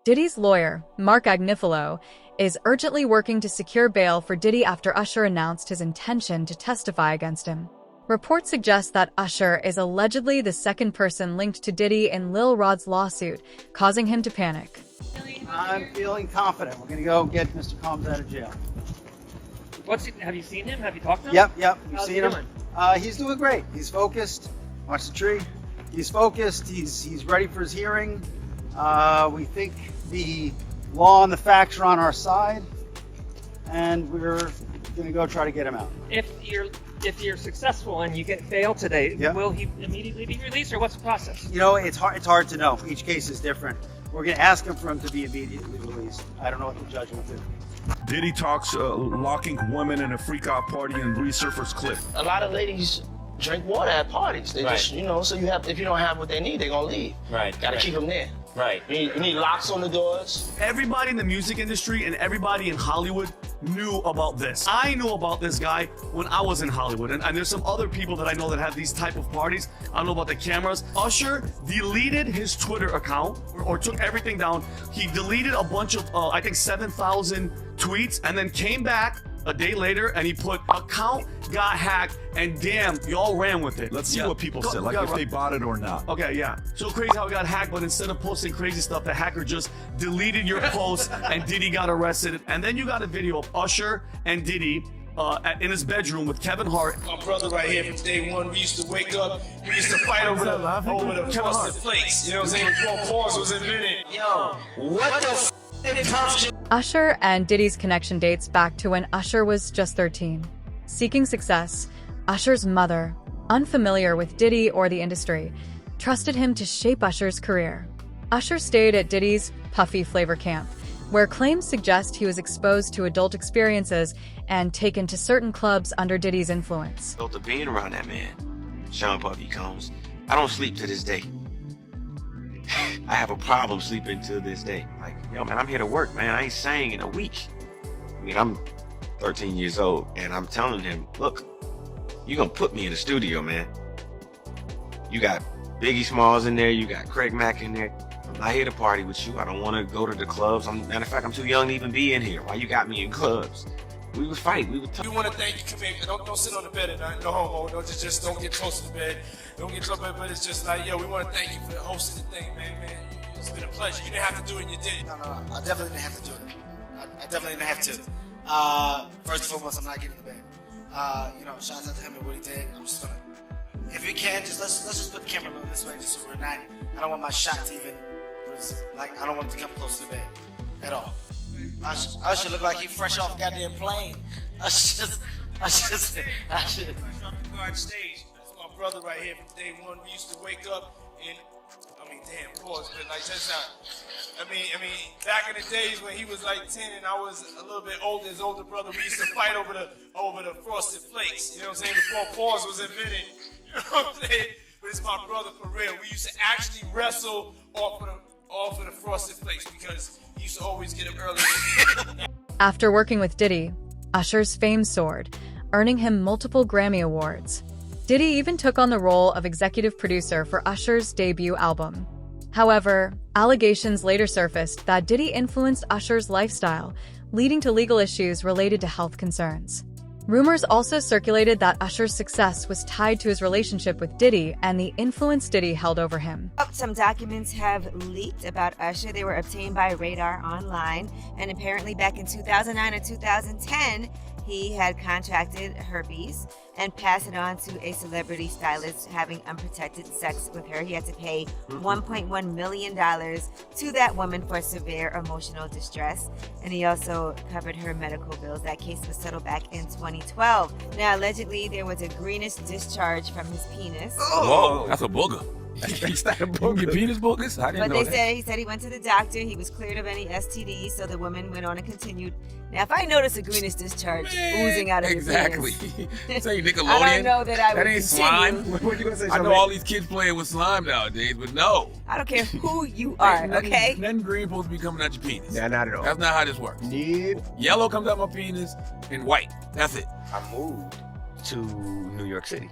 Diddy's lawyer, Mark Agnifilo, is urgently working to secure bail for Diddy after Usher announced his intention to testify against him. Reports suggest that Usher is allegedly the second person linked to Diddy in Lil Rod's lawsuit, causing him to panic. I'm feeling confident. We're going to go get Mr. Combs out of jail. Have you seen him? Have you talked to him? Yep. We've seen him. He's doing great. He's focused. Watch the tree. He's focused. He's ready for his hearing. We think the law and the facts are on our side, and we're going to go try to get him out. If you're successful and you get bail today, Yep. Will he immediately be released, or what's the process? You know, it's hard to know. Each case is different. We're going to ask him for him to be immediately released. I don't know what the judge will do. Diddy talks locking women in a freak-out party in resurfaced clip. A lot of ladies drink water at parties. They Right. just, so if you don't have what they need, they're gonna leave. Right. Gotta keep them there. Right. You need locks on the doors. Everybody in the music industry and everybody in Hollywood knew about this. I knew about this guy when I was in Hollywood, and there's some other people that I know that have these type of parties. I don't know about the cameras. Usher deleted his Twitter account or took everything down. He deleted a bunch of, I think 7,000 tweets, and then came back a day later and he put account got hacked, and damn, y'all ran with it. Let's see what people said, like if they bought it or not. Okay, yeah. So crazy how it got hacked, but instead of posting crazy stuff, the hacker just deleted your post and Diddy got arrested. And then you got a video of Usher and Diddy in his bedroom with Kevin Hart. My brother right here from day one, we used to wake up, we used to fight over the frosted flakes. You know what I'm saying? Before pause was invented. Yo, what the f*** did Thompson? Usher and Diddy's connection dates back to when Usher was just 13. Seeking success, Usher's mother, unfamiliar with Diddy or the industry, trusted him to shape Usher's career. Usher stayed at Diddy's Puffy Flavor Camp, where claims suggest he was exposed to adult experiences and taken to certain clubs under Diddy's influence. After being around that man, Sean Puffy Combs, I don't sleep to this day. I have a problem sleeping to this day. Like, yo, man, I'm here to work, man. I ain't sang in a week. I mean, I'm 13 years old, and I'm telling him, look, you gonna put me in the studio, man. You got Biggie Smalls in there, you got Craig Mack in there. I'm not here to party with you. I don't want to go to the clubs. Matter of fact, I'm too young to even be in here. Why you got me in clubs? We would fight. We would talk. We want to thank you. Come here. Don't sit on the bed at night. No homo. Don't just don't get close to the bed. Don't get close to the bed. But it's just like, yo, we want to thank you for hosting the thing, man. It's been a pleasure. You didn't have to do it, and you did. No. I definitely didn't have to do it. I definitely didn't have to. First and foremost, I'm not getting in the bed. Shout out to him and what he did. I'm just gonna, if we can, let's just put the camera on this way, just so we're not. I don't want my shot to even. I don't want it to come close to the bed at all. I should look like he fresh off goddamn plane. I should. Fresh off the garden stage. That's my brother right here from day one. We used to wake up and, pause, but like just not. Back in the days when he was like 10 and I was a little bit older, his older brother, we used to fight over the frosted flakes. You know what I'm saying? Before pause was invented. You know what I'm saying? But it's my brother for real. We used to actually wrestle off of the frosted flakes because he used to always get them early. After working with Diddy, Usher's fame soared, earning him multiple Grammy Awards. Diddy even took on the role of executive producer for Usher's debut album. However, allegations later surfaced that Diddy influenced Usher's lifestyle, leading to legal issues related to health concerns. Rumors also circulated that Usher's success was tied to his relationship with Diddy and the influence Diddy held over him. Some documents have leaked about Usher. They were obtained by Radar Online, and apparently back in 2009 or 2010, he had contracted herpes and passed it on to a celebrity stylist having unprotected sex with her. He had to pay $1.1 million to that woman for severe emotional distress, and he also covered her medical bills. That case was settled back in 2012. Now, allegedly, there was a greenish discharge from his penis. Whoa, that's a booger. Is that a booger? Your penis boogers? I didn't know that. He said he went to the doctor. He was cleared of any STDs, so the woman went on and continued. Now, if I notice a greenish discharge oozing out of your penis, Say Nickelodeon. I don't know that I would That ain't continue. slime. What you gonna say? I know all these kids playing with slime nowadays, but no. I don't care who you are, okay? Nothing green supposed to be coming out your penis. Yeah, not at all. That's not how this works. Yellow comes out my penis and white. That's it. I moved to New York City.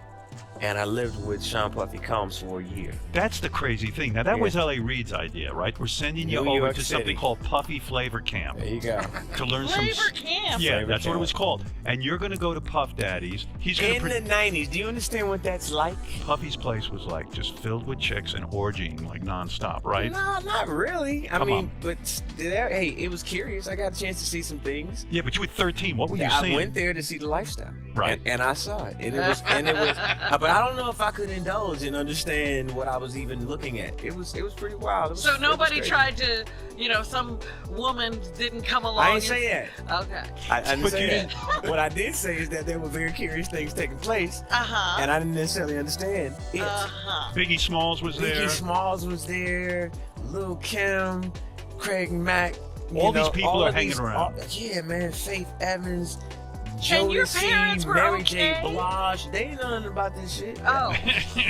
and I lived with Sean Puffy Combs for a year. That's the crazy thing. Now, that was L.A. Reid's idea, right? We're sending you New over York to City. something called Puffy Flavor Camp. There you go. To learn Flavor Camp. Yeah, Flavor that's what it Camp. was called. And you're going to go to Puff Daddy's. He's going In the 90s, do you understand what that's like? Puffy's place was like just filled with chicks and orgying like nonstop, right? No, not really. I Come mean, on. but hey, it was curious. I got a chance to see some things. Yeah, but you were 13. What were you I seeing? went there to see the lifestyle, Right. And I saw it, and it was, but I don't know if I could indulge and understand what I was even looking at. It was pretty wild. It was, So nobody it was crazy. tried to, some woman didn't come along. I ain't say that. Okay. I didn't say that. What I did say is that there were very curious things taking place, and I didn't necessarily understand it. Biggie Smalls was there. Biggie Smalls was there. Lil' Kim, Craig Mack. All these people are hanging around. Yeah, man. Faith Evans, And your Jodeci, parents were Mary okay? J. Blige. They ain't know nothing about this shit. Oh.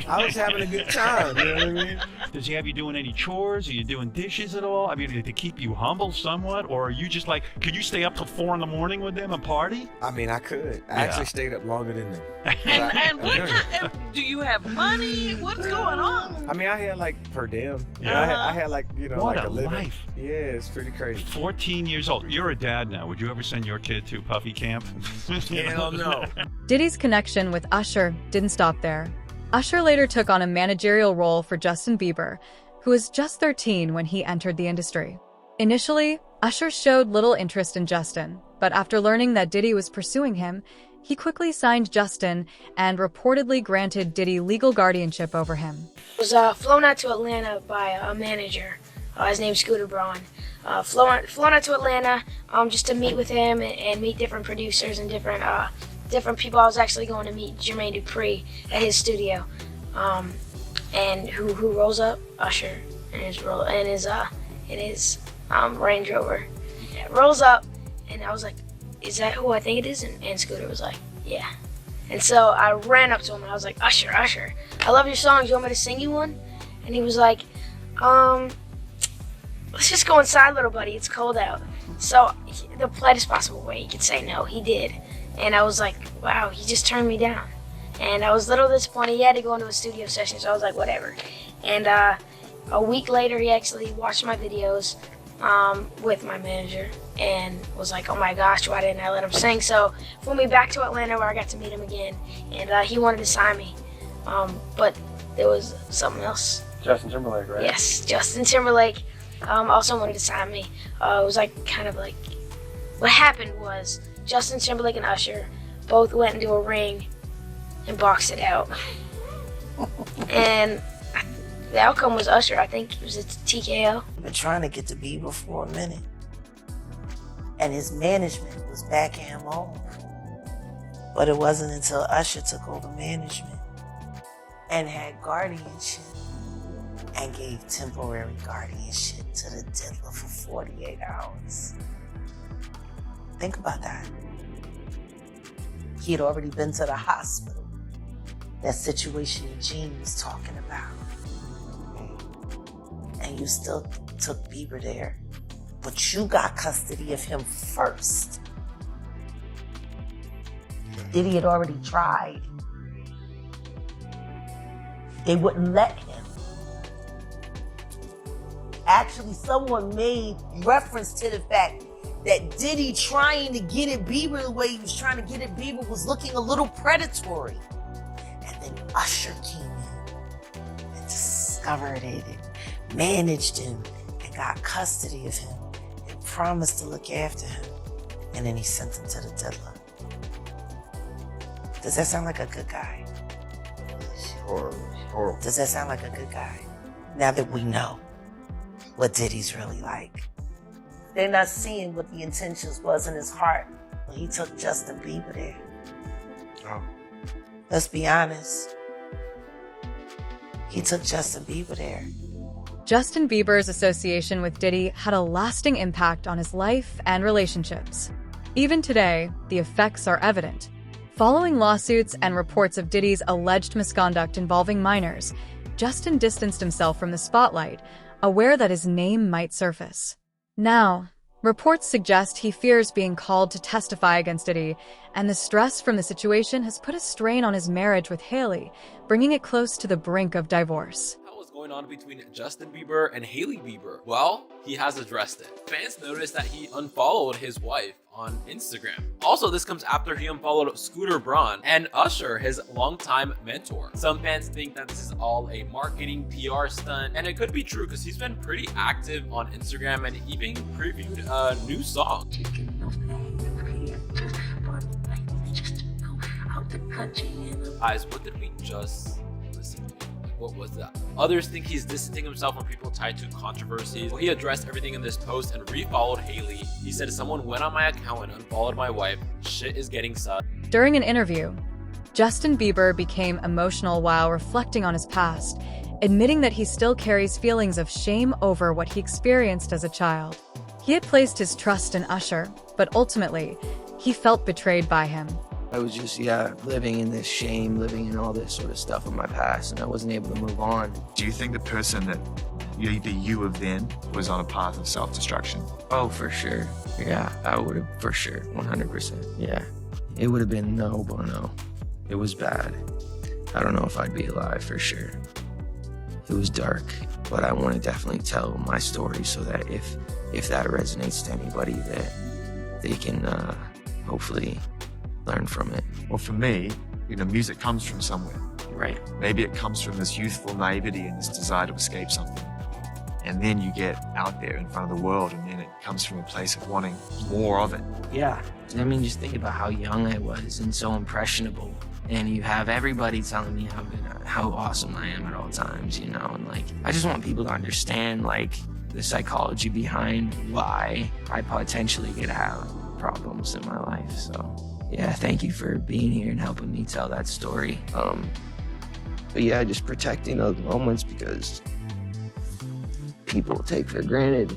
I was having a good time. You know what I mean? Does he have you doing any chores? Are you doing dishes at all? I mean, to keep you humble somewhat? Or are you just like, could you stay up till 4 in the morning with them and party? I mean, I could. I actually stayed up longer than them. And what kind, do you have money? What's going on? I mean, I had like per diem. Uh-huh. I had like, What like a a living. life. Yeah, it's pretty crazy. 14 years old. You're a dad now. Would you ever send your kid to Puffy Camp? Hell no. Diddy's connection with Usher didn't stop there. Usher later took on a managerial role for Justin Bieber, who was just 13 when he entered the industry. Initially, Usher showed little interest in Justin, but after learning that Diddy was pursuing him, he quickly signed Justin and reportedly granted Diddy legal guardianship over him. Was flown out to Atlanta by a manager. His name's Scooter Braun. Flown out to Atlanta just to meet with him and meet different producers and different people. I was actually going to meet Jermaine Dupri at his studio. And who rolls up? Usher in his Range Rover. Yeah, rolls up, and I was like, "Is that who I think it is?" And Scooter was like, "Yeah." And so I ran up to him and I was like, "Usher, I love your songs. You want me to sing you one?" And he was like, "Let's just go inside, little buddy. It's cold out." So the politest possible way he could say no, he did. And I was like, wow, he just turned me down. And I was a little disappointed. He had to go into a studio session, so I was like, whatever. And a week later, he actually watched my videos with my manager and was like, oh my gosh, why didn't I let him sing? So flew me back to Atlanta where I got to meet him again. And he wanted to sign me. But there was something else. Justin Timberlake, right? Yes, Justin Timberlake also wanted to sign me. It was like kind of like, what happened was Justin Timberlake and Usher both went into a ring and boxed it out. And the outcome was Usher. I think it was a TKO. I've been trying to get to Bieber for a minute. And his management was backing him off. But it wasn't until Usher took over management and had guardianship and gave temporary guardianship to the diddler for 48 hours. Think about that. He had already been to the hospital. That situation Eugene was talking about. And you still took Bieber there. But you got custody of him first. Diddy had already tried. They wouldn't let him. Actually, someone made reference to the fact that Diddy trying to get at Bieber the way he was trying to get at Bieber was looking a little predatory. And then Usher came in and discovered it and managed him and got custody of him and promised to look after him. And then he sent him to the diddler. Does that sound like a good guy? Horrible. Does that sound like a good guy? Now that we know what Diddy's really like. They're not seeing what the intentions was in his heart when he took Justin Bieber there. Oh. Let's be honest. He took Justin Bieber there. Justin Bieber's association with Diddy had a lasting impact on his life and relationships. Even today, the effects are evident. Following lawsuits and reports of Diddy's alleged misconduct involving minors, Justin distanced himself from the spotlight, aware that his name might surface. Now, Reports suggest he fears being called to testify against Diddy, and the stress from the situation has put a strain on his marriage with Hailey, bringing it close to the brink of divorce. What's going on between Justin Bieber and Hailey Bieber? Well, he has addressed it. Fans noticed that he unfollowed his wife on Instagram. Also, this comes after he unfollowed Scooter Braun and Usher, his longtime mentor. Some fans think that this is all a marketing PR stunt, and it could be true because he's been pretty active on Instagram and even previewed a new song. Guys, what did we just listen to? What was that? Others think he's distancing himself from people tied to controversies. Well, he addressed everything in this post and refollowed Hailey. He said, someone went on my account and unfollowed my wife. Shit is getting sus. During an interview, Justin Bieber became emotional while reflecting on his past, admitting that he still carries feelings of shame over what he experienced as a child. He had placed his trust in Usher, but ultimately, he felt betrayed by him. I was just, living in this shame, living in all this sort of stuff in my past, and I wasn't able to move on. Do you think the person that you of then was on a path of self-destruction? Oh, for sure. Yeah, I would have, for sure, 100%. Yeah. It would have been no bueno. It was bad. I don't know if I'd be alive, for sure. It was dark, but I want to definitely tell my story so that if that resonates to anybody, that they can hopefully learn from it. Well, for me, music comes from somewhere. Right. Maybe it comes from this youthful naivety and this desire to escape something. And then you get out there in front of the world, and then it comes from a place of wanting more of it. Yeah. I mean, just think about how young I was and so impressionable. And you have everybody telling me how awesome I am at all times, and I just want people to understand, the psychology behind why I potentially could have problems in my life. So, yeah, thank you for being here and helping me tell that story. But yeah, just protecting those moments because people take for granted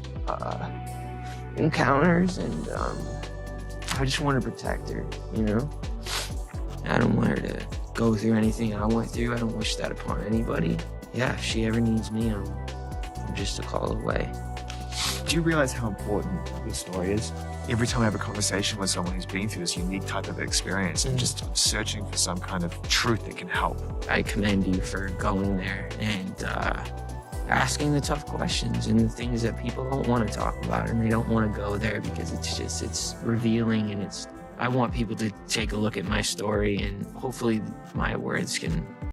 encounters, and I just want to protect her, I don't want her to go through anything I went through. I don't wish that upon anybody. Yeah, if she ever needs me, I'm just a call away. Do you realize how important this story is? Every time I have a conversation with someone who's been through this unique type of experience, I'm just searching for some kind of truth that can help. I commend you for going there and asking the tough questions and the things that people don't want to talk about, and they don't want to go there because it's revealing, and I want people to take a look at my story, and hopefully my words can